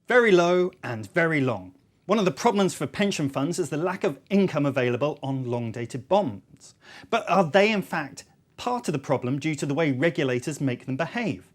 Very low and very long. One of the problems for pension funds is the lack of income available on long-dated bonds. But are they in fact part of the problem due to the way regulators make them behave?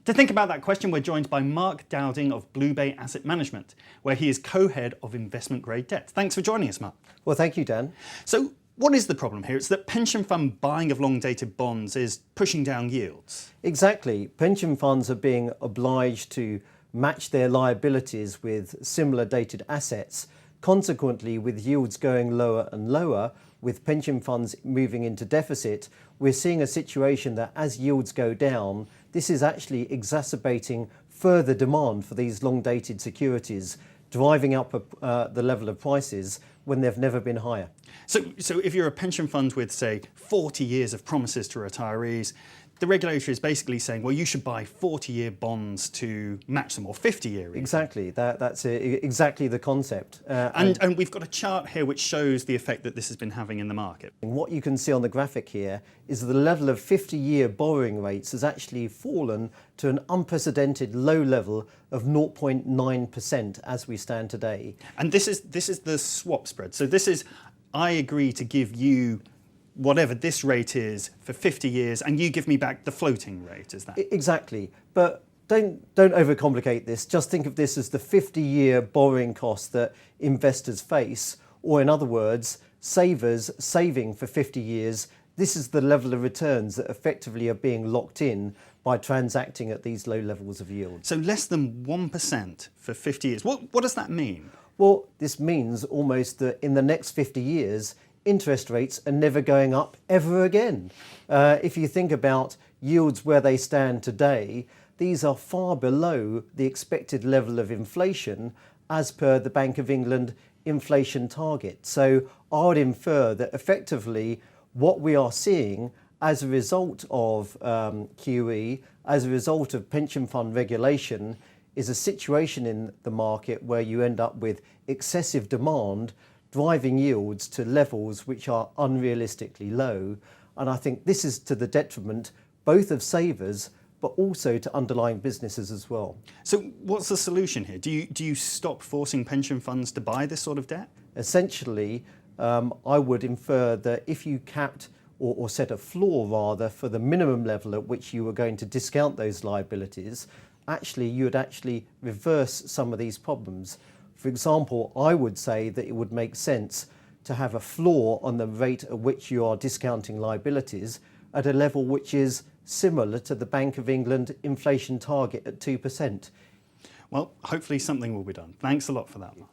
To think about that question, we're joined by Mark Dowding of BlueBay Asset Management, where he is co-head of investment grade debt. Thanks for joining us, Mark. Well, thank you, Dan. So what is the problem here? It's that pension fund buying of long-dated bonds is pushing down yields. Exactly. Pension funds are being obliged to match their liabilities with similar dated assets. Consequently, with yields going lower and lower, with pension funds moving into deficit, we're seeing a situation that as yields go down, this is actually exacerbating further demand for these long-dated securities, driving up the level of prices when they've never been higher. So if you're a pension fund with, say, 40 years of promises to retirees, the regulator is basically saying, well, you should buy 40-year bonds to match them, or 50-year. Exactly, that's exactly the concept. And we've got a chart here which shows the effect that this has been having in the market. What you can see on the graphic here is that the level of 50-year borrowing rates has actually fallen to an unprecedented low level of 0.9% as we stand today. And this is the swap spread. So this is, I agree to give you whatever this rate is for 50 years, and you give me back the floating rate, is that? Exactly, but don't overcomplicate this. Just think of this as the 50-year borrowing cost that investors face, or in other words, savers saving for 50 years. This is the level of returns that effectively are being locked in by transacting at these low levels of yield. So less than 1% for 50 years. What does that mean? Well, this means almost that in the next 50 years, interest rates are never going up ever again. If you think about yields where they stand today, these are far below the expected level of inflation as per the Bank of England inflation target. So I would infer that effectively what we are seeing as a result of QE, as a result of pension fund regulation, is a situation in the market where you end up with excessive demand driving yields to levels which are unrealistically low. And I think this is to the detriment both of savers but also to underlying businesses as well. So what's the solution here? Do you stop forcing pension funds to buy this sort of debt? Essentially, I would infer that if you capped or set a floor rather for the minimum level at which you were going to discount those liabilities, you would actually reverse some of these problems. For example, I would say that it would make sense to have a floor on the rate at which you are discounting liabilities at a level which is similar to the Bank of England inflation target at 2%. Well, hopefully something will be done. Thanks a lot for that, Mark.